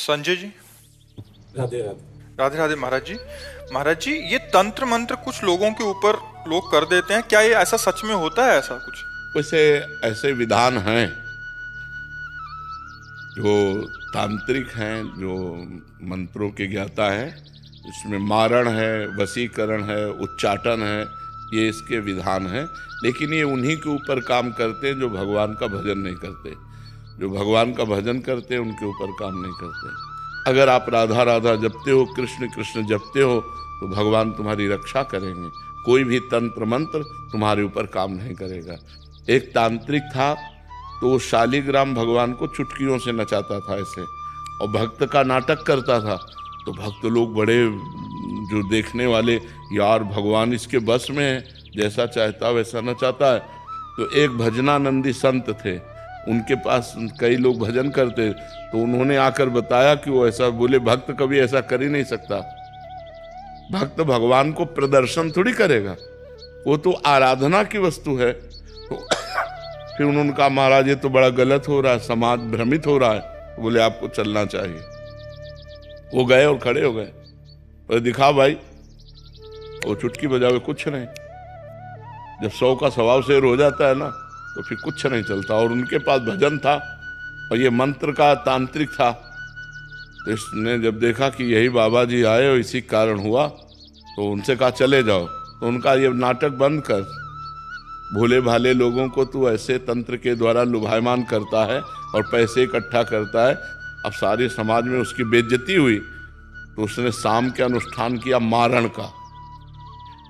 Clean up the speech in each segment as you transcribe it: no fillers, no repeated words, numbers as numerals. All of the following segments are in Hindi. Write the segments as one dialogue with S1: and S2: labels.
S1: संजय जी।
S2: राधे राधे।
S1: राधे राधे महाराज जी। महाराज जी, ये तंत्र मंत्र कुछ लोगों के ऊपर लोग कर देते हैं, क्या ये ऐसा सच में होता है ऐसा कुछ?
S3: वैसे ऐसे विधान हैं जो तांत्रिक हैं, जो मंत्रों के ज्ञाता हैं। इसमें मारण है, वशीकरण है, उच्चाटन है, ये इसके विधान हैं। लेकिन ये उन्हीं के ऊपर काम करते हैं जो भगवान का भजन नहीं करते। जो भगवान का भजन करते हैं उनके ऊपर काम नहीं करते। अगर आप राधा राधा जपते हो, कृष्ण कृष्ण जपते हो, तो भगवान तुम्हारी रक्षा करेंगे। कोई भी तंत्र मंत्र तुम्हारे ऊपर काम नहीं करेगा। एक तांत्रिक था, तो वो शालिग्राम भगवान को चुटकियों से नचाता था ऐसे, और भक्त का नाटक करता था। तो भक्त लोग बड़े, जो देखने वाले, यार भगवान इसके बस में है, जैसा चाहता वैसा नचाता है। तो एक भजनानंदी संत थे, उनके पास कई लोग भजन करते, तो उन्होंने आकर बताया कि वो ऐसा बोले, भक्त कभी ऐसा कर ही नहीं सकता। भक्त भगवान को प्रदर्शन थोड़ी करेगा, वो तो आराधना की वस्तु है। तो फिर उन्होंने कहा, महाराज ये तो बड़ा गलत हो रहा है, समाज भ्रमित हो रहा है। तो बोले आपको चलना चाहिए। वो गए और खड़े हो गए और दिखा भाई, वो चुटकी बजावे कुछ नहीं। जब 100 का स्वभाव शेर हो जाता है ना, तो फिर कुछ नहीं चलता। और उनके पास भजन था और ये मंत्र का तांत्रिक था। तो इसने जब देखा कि यही बाबा जी आए और इसी कारण हुआ, तो उनसे कहा चले जाओ। तो उनका ये नाटक बंद कर, भोले भाले लोगों को तू ऐसे तंत्र के द्वारा लुभायमान करता है और पैसे इकट्ठा करता है। अब सारे समाज में उसकी बेइज्जती हुई, तो उसने शाम के अनुष्ठान किया मारण का।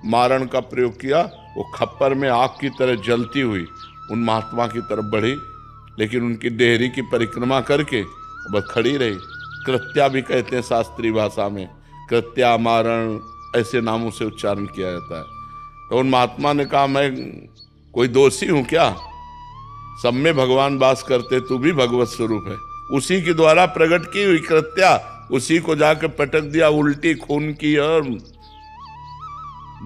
S3: मारण का प्रयोग किया, वो खप्पर में आग की तरह जलती हुई उन महात्मा की तरफ बढ़ी, लेकिन उनकी देहरी की परिक्रमा करके बस खड़ी रही। कृत्या भी कहते हैं शास्त्रीय भाषा में, कृत्या, मारण, ऐसे नामों से उच्चारण किया जाता है। तो उन महात्मा ने कहा, मैं कोई दोषी हूं क्या? सब में भगवान वास करते, तू भी भगवत स्वरूप है। उसी के द्वारा प्रकट की हुई कृत्या, उसी को जाकर पटक दिया, उल्टी खून की। और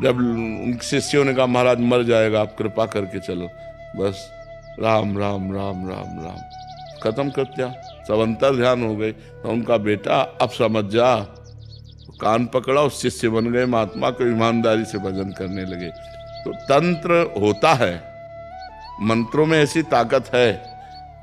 S3: जब उन शिष्यों ने कहा, महाराज मर जाएगा, आप कृपा करके चलो, बस राम राम राम राम राम, खत्म कृत्या। सब अंतर ध्यान हो गए। तो उनका बेटा, अब समझ जा, कान पकड़ा, उस शिष्य बन गए, महात्मा को ईमानदारी से भजन करने लगे। तो तंत्र होता है, मंत्रों में ऐसी ताकत है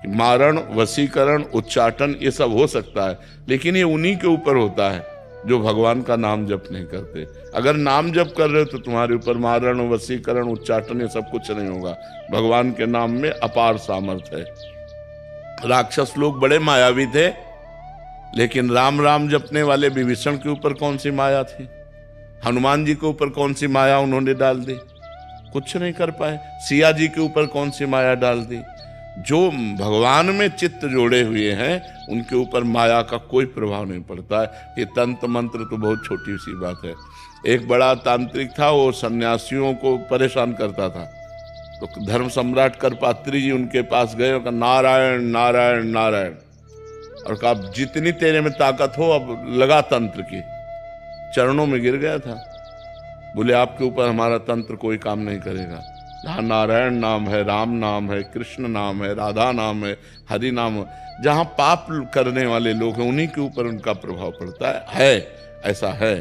S3: कि मारण, वशीकरण, उच्चाटन ये सब हो सकता है। लेकिन ये उन्हीं के ऊपर होता है जो भगवान का नाम जप नहीं करते। अगर नाम जप कर रहे हो तो तुम्हारे ऊपर मारण, वशीकरण, उच्चाटन ये सब कुछ नहीं होगा। भगवान के नाम में अपार सामर्थ्य है। राक्षस लोग बड़े मायावी थे, लेकिन राम राम जपने वाले विभीषण के ऊपर कौन सी माया थी? हनुमान जी के ऊपर कौन सी माया उन्होंने डाल दी? कुछ नहीं कर पाए। सिया जी के ऊपर कौन सी माया डाल दी? जो भगवान में चित्त जोड़े हुए हैं उनके ऊपर माया का कोई प्रभाव नहीं पड़ता है। ये तंत्र मंत्र तो बहुत छोटी सी बात है। एक बड़ा तांत्रिक था, वो सन्यासियों को परेशान करता था। तो धर्म सम्राट करपात्री जी उनके पास गए और कहा, नारायण नारायण नारायण, और कहा जितनी तेरे में ताकत हो अब लगा तंत्र की। चरणों में गिर गया था। बोले आपके ऊपर हमारा तंत्र कोई काम नहीं करेगा। जहाँ नारायण नाम है, राम नाम है, कृष्ण नाम है, राधा नाम है, हरि नाम है, जहाँ पाप करने वाले लोग हैं उन्हीं के ऊपर उनका प्रभाव पड़ता है। ऐसा है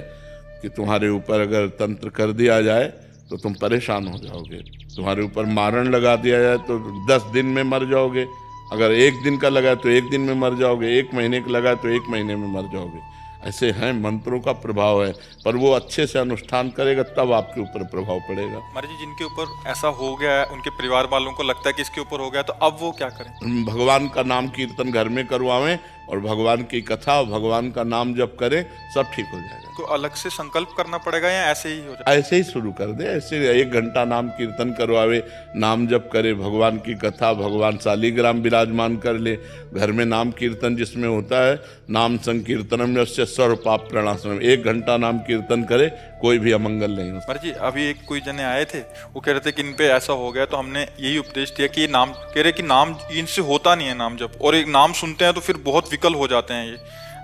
S3: कि तुम्हारे ऊपर अगर तंत्र कर दिया जाए तो तुम परेशान हो जाओगे। तुम्हारे ऊपर मारण लगा दिया जाए तो 10 दिन में मर जाओगे। अगर 1 दिन का लगा तो 1 दिन में मर जाओगे। 1 महीने का लगा तो 1 महीने में मर जाओगे। ऐसे हैं, मंत्रों का प्रभाव है, पर वो अच्छे से अनुष्ठान करेगा तब आपके ऊपर प्रभाव पड़ेगा।
S1: महाराज जी, जिनके ऊपर ऐसा हो गया है, उनके परिवार वालों को लगता है कि इसके ऊपर हो गया, तो अब वो क्या करें?
S3: भगवान का नाम कीर्तन घर में करवावें और भगवान की कथा, भगवान का नाम जप करें, सब ठीक हो जाएगा।
S1: को अलग से संकल्प करना पड़ेगा या ऐसे ही हो जाएगा?
S3: ऐसे ही शुरू कर दे। ऐसे 1 घंटा नाम कीर्तन करवावे, नाम जप करे, भगवान की कथा, भगवान शालिग्राम विराजमान कर ले। घर में नाम कीर्तन जिसमें होता है, नाम संकीर्तनम यस्य सर्व पाप प्रणाशनम, 1 घंटा नाम कीर्तन करे, कोई भी अमंगल नहीं हो।
S1: महाराज जी, अभी एक कोई जने आए थे, वो कह रहे थे कि इन पे ऐसा हो गया, तो हमने यही उपदेश दिया कि ये नाम, कह रहे कि नाम इनसे होता नहीं है नाम जप, और एक नाम सुनते हैं तो फिर बहुत विकल हो जाते हैं ये,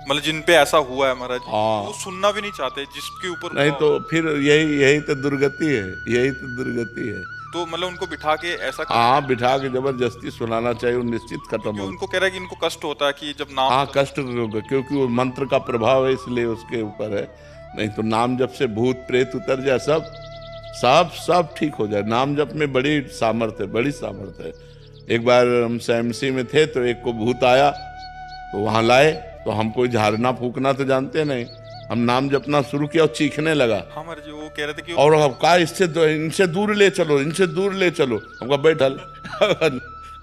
S1: मतलब जिन पे ऐसा हुआ है महाराज, वो सुनना भी नहीं चाहते जिसके ऊपर
S3: नहीं। तो फिर यही तो दुर्गति है, यही तो दुर्गति है।
S1: तो मतलब उनको बिठा के ऐसा
S3: हाँ, बिठा के जबरदस्ती सुनाना चाहिए, वो निश्चित खत्म
S1: कि
S3: हो।
S1: उनको कह रहा है कि इनको कष्ट होता है कि जब नाम
S3: हाँ, कष्ट होगा क्योंकि वो मंत्र का प्रभाव है, इसलिए उसके ऊपर है। नहीं तो नाम जप से भूत प्रेत उतर जाए, सब सब सब ठीक हो जाए। नाम जप में बड़ी सामर्थ्य है, बड़ी सामर्थ्य है। एक बार हम एमसी में थे तो एक को भूत आया, तो वहां लाए, तो हम कोई झाड़ना फूकना तो जानते नहीं, हम नाम जपना शुरू किया और चीखने लगा।
S1: हमारे जो वो कह रहे थे कि
S3: और अब कहा इनसे दूर ले चलो, इनसे दूर ले चलो। हमको बैठल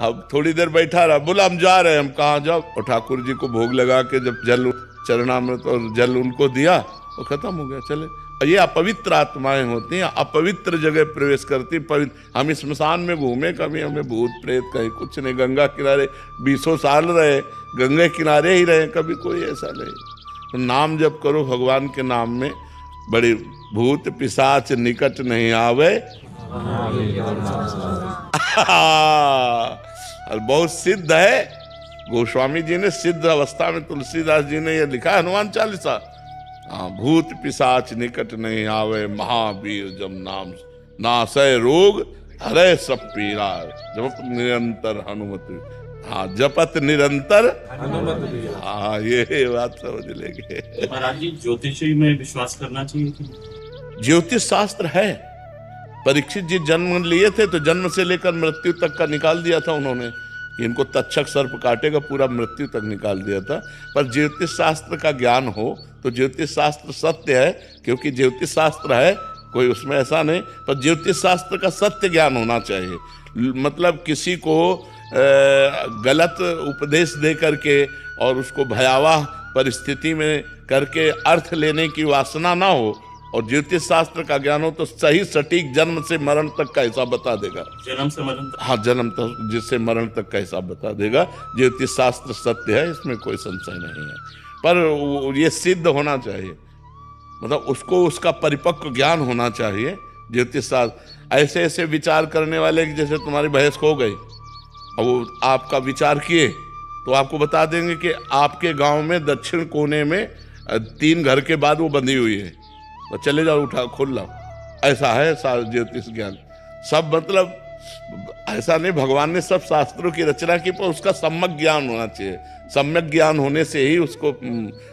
S3: अब थोड़ी देर बैठा रहा, बोला हम जा रहे हैं। हम कहाँ जाओ? और ठाकुर जी को भोग लगा के जब जल चरणामृत और जल उनको दिया तो खत्म हो गया, चले। और ये अपवित्र आत्माएं होती हैं, अपवित्र जगह प्रवेश करती पवित्र। हम स्मशान में घूमे, कभी हमें भूत प्रेत कहीं कुछ नहीं। गंगा किनारे 20 साल रहे, गंगे किनारे ही रहे, कभी कोई ऐसा नहीं। तो नाम जप करो भगवान के नाम में, बड़ी भूत पिशाच निकट नहीं आवे। और बहुत सिद्ध है, गोस्वामी जी ने सिद्ध अवस्था में, तुलसीदास जी ने यह लिखा है हनुमान चालीसा। हाँ, भूत पिशाच निकट नहीं आवे, महावीर जब नाम नासय रोग हरे सब पीरा। जपत निरंतर हनुमत, हाँ जपत निरंतर
S2: हनुमत भी।
S3: हाँ, ये बात समझ लेंगे।
S4: महाराज जी, ज्योतिषी में विश्वास करना चाहिए कि
S3: ज्योतिष शास्त्र है। परीक्षित जी जन्म लिए थे तो जन्म से लेकर मृत्यु तक का निकाल दिया था उन्होंने कि इनको तक्षक सर्प काटेगा, पूरा मृत्यु तक निकाल दिया था। पर ज्योतिष शास्त्र का ज्ञान हो तो ज्योतिष शास्त्र सत्य है, क्योंकि ज्योतिष शास्त्र है, कोई उसमें ऐसा नहीं। पर ज्योतिष शास्त्र का सत्य ज्ञान होना चाहिए। मतलब किसी को गलत उपदेश दे करके और उसको भयावह परिस्थिति में करके अर्थ लेने की वासना ना हो। और ज्योतिष शास्त्र का ज्ञान हो तो सही सटीक जन्म से मरण तक का हिसाब बता देगा।
S4: जन्म से मरण तक।
S3: हाँ, जन्म तक जिससे मरण तक का हिसाब बता देगा। ज्योतिष शास्त्र सत्य है, इसमें कोई संशय नहीं है। पर ये सिद्ध होना चाहिए, मतलब उसको उसका परिपक्व ज्ञान होना चाहिए। ज्योतिष शास्त्र ऐसे ऐसे विचार करने वाले कि जैसे तुम्हारी भैंस खो गई, अब वो आपका विचार किए तो आपको बता देंगे कि आपके गांव में दक्षिण कोने में 3 घर के बाद वो बंधी हुई है, तो चले जाओ, उठा खोल लाओ। ऐसा है ज्योतिष ज्ञान। सब मतलब ऐसा नहीं, भगवान ने सब शास्त्रों की रचना की, पर उसका सम्यक ज्ञान होना चाहिए। सम्यक ज्ञान होने से ही उसको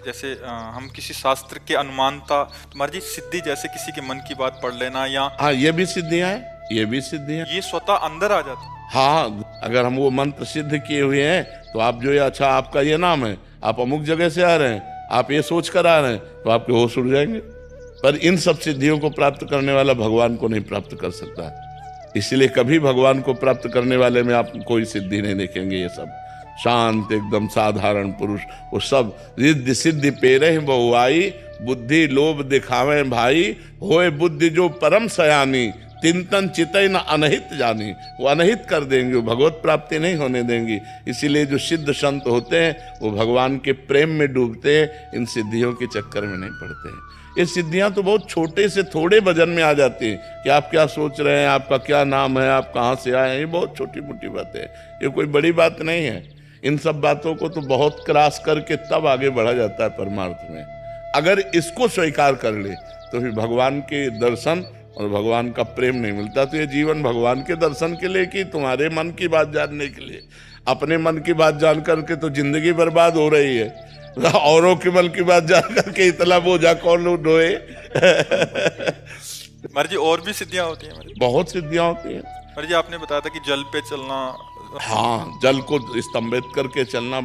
S1: जैसे हम किसी शास्त्र के अनुमानता, तुम्हारी जी सिद्धि, जैसे किसी के मन की बात पढ़ लेना, या
S3: हाँ, ये भी सिद्धियां हैं, ये भी सिद्धियां।
S1: ये स्वतः अंदर आ जाती।
S3: हाँ, अगर हम वो मंत्र सिद्ध किए हुए हैं तो आप जो ये, अच्छा आपका ये नाम है, आप अमुक जगह से आ रहे हैं, आप ये सोच कर आ रहे हैं, तो आपके होश उड़ जाएंगे। पर इन सब सिद्धियों को प्राप्त करने वाला भगवान को नहीं प्राप्त कर सकता। इसलिए कभी भगवान को प्राप्त करने वाले में आप कोई सिद्धि नहीं देखेंगे। ये सब शांत एकदम साधारण पुरुष, वो सब रिद्धि सिद्धि पेरे बहुआई, बुद्धि लोभ दिखावे भाई, होए बुद्धि जो परम सयानी, तिंतन चितई न अनहित जानी। वो अनहित कर देंगे, वो भगवत प्राप्ति नहीं होने देंगी। इसीलिए जो सिद्ध संत होते हैं वो भगवान के प्रेम में डूबते हैं, इन सिद्धियों के चक्कर में नहीं पड़ते हैं। ये सिद्धियां तो बहुत छोटे से थोड़े वजन में आ जाती हैं कि आप क्या सोच रहे हैं, आपका क्या नाम है, आप कहाँ से आए हैं, ये बहुत छोटी मोटी बातें हैं, ये कोई बड़ी बात नहीं है। इन सब बातों को तो बहुत क्रॉस करके तब आगे बढ़ा जाता है परमार्थ में। अगर इसको स्वीकार कर ले तो फिर भगवान के दर्शन और भगवान का प्रेम नहीं मिलता। तो ये जीवन भगवान के दर्शन के लिए कि तुम्हारे मन की बात जानने के लिए? अपने मन की बात जान करके तो जिंदगी बर्बाद हो रही है, औरों के मन की बात जान करके इतना बोझा कौन लोग ढोए।
S1: मर्जी और भी सिद्धियां होती हैं?
S3: बहुत सिद्धियां होती हैं।
S1: मर्जी आपने बताया था कि जल पे चलना,
S3: हाँ, जल को स्तंभित करके चलना,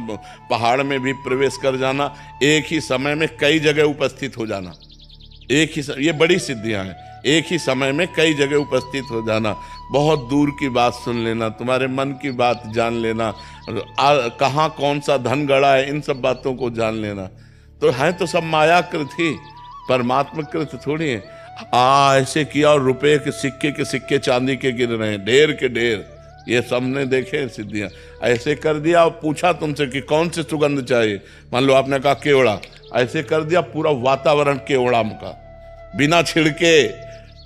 S3: पहाड़ में भी प्रवेश कर जाना, एक ही समय में कई जगह उपस्थित हो जाना, एक ही ये बड़ी सिद्धियां हैं। एक ही समय में कई जगह उपस्थित हो जाना, बहुत दूर की बात सुन लेना, तुम्हारे मन की बात जान लेना, कहाँ कौन सा धन गड़ा है, इन सब बातों को जान लेना। तो है तो सब मायाकृत ही, परमात्मा कृत थोड़ी है। ऐसे किया और रुपए के सिक्के चांदी के गिर रहे हैं, ढेर के ढेर, ये सबने देखे सिद्धियां। ऐसे कर दिया और पूछा तुमसे कि कौन सी सुगंध चाहिए, मान लो आपने कहा केवड़ा, ऐसे कर दिया पूरा वातावरण केवड़ा का, बिना छिड़के।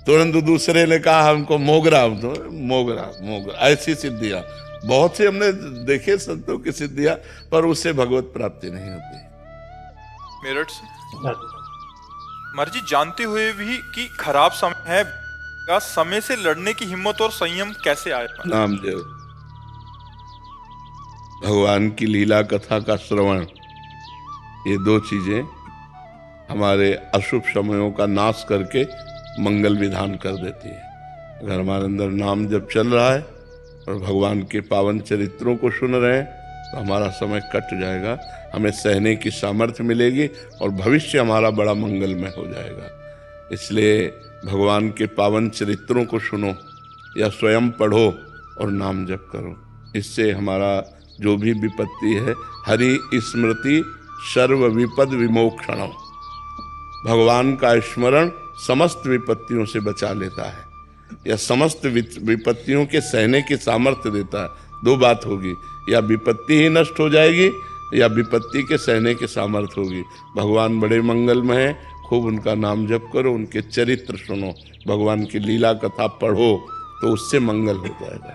S3: तुरंत दूसरे ने कहा हमको मोगरा, तो मोगरा। ऐसी सिद्धियां बहुत से हमने देखे संतों की सिद्धियां, पर उससे भगवत प्राप्ति नहीं होती।
S1: मेरठ से मर्जी जानते हुए भी कि खराब समय है, का समय से लड़ने की हिम्मत और संयम कैसे आए?
S3: नामदेव, भगवान की लीला कथा का श्रवण, ये दो चीजें हमारे अशुभ समयों का नाश करके मंगल विधान कर देती है। अगर हमारे अंदर नाम जब चल रहा है और भगवान के पावन चरित्रों को सुन रहे हैं तो हमारा समय कट जाएगा, हमें सहने की सामर्थ्य मिलेगी और भविष्य हमारा बड़ा मंगलमय हो जाएगा। इसलिए भगवान के पावन चरित्रों को सुनो या स्वयं पढ़ो और नाम जप करो। इससे हमारा जो भी विपत्ति है, हरि स्मृति सर्व विपद विमोक्षणम, भगवान का स्मरण समस्त विपत्तियों से बचा लेता है या समस्त विपत्तियों के सहने की सामर्थ्य देता है। दो बात होगी, या विपत्ति ही नष्ट हो जाएगी या विपत्ति के सहने की सामर्थ्य होगी। भगवान बड़े मंगलमय हैं, खूब उनका नाम जप करो, उनके चरित्र सुनो, भगवान की लीला कथा पढ़ो तो उससे मंगल हो जाएगा।